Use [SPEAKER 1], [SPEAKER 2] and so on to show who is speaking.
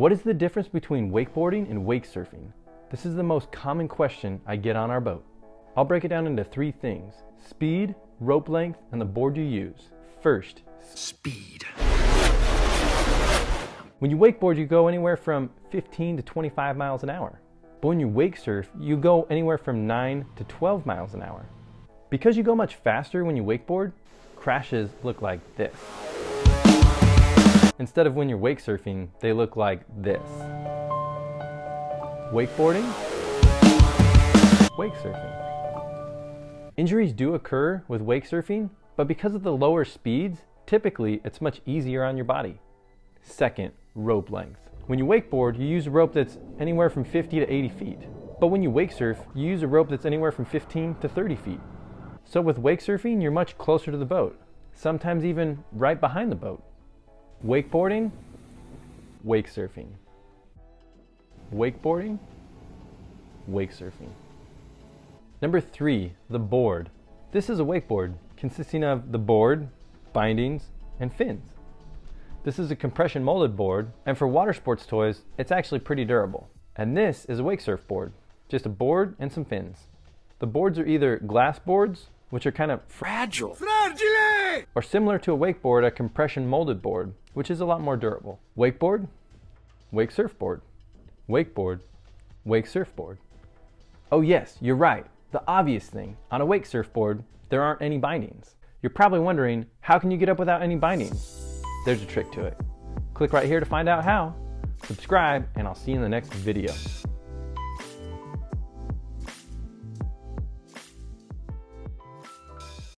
[SPEAKER 1] What is the difference between wakeboarding and wakesurfing? This is the most common question I get on our boat. I'll break it down into 3 things: speed, rope length, and the board you use. First, speed. When you wakeboard, you go anywhere from 15 to 25 miles an hour. But when you wakesurf, you go anywhere from 9 to 12 miles an hour. Because you go much faster when you wakeboard, crashes look like this. Instead of when you're wakesurfing, they look like this. Wakeboarding, wakesurfing. Injuries do occur with wakesurfing, but because of the lower speeds, typically it's much easier on your body. Second, rope length. When you wakeboard, you use a rope that's anywhere from 50 to 80 feet. But when you wakesurf, you use a rope that's anywhere from 15 to 30 feet. So with wakesurfing, you're much closer to the boat, sometimes even right behind the boat. Wakeboarding, wakesurfing. Wakeboarding, wakesurfing. Number 3, the board. This is a wakeboard consisting of the board, bindings, and fins. This is a compression molded board, and for water sports toys, it's actually pretty durable. And this is a Wakesurf board, just a board and some fins. The boards are either glass boards, which are kind of fragile, or similar to a wakeboard, a compression molded board, which is a lot more durable. Wakeboard, Wakesurf board. Wakeboard, Wakesurf board. Oh yes, you're right. The obvious thing, on a Wakesurf board, there aren't any bindings. You're probably wondering, how can you get up without any bindings? There's a trick to it. Click right here to find out how. Subscribe, and I'll see you in the next video.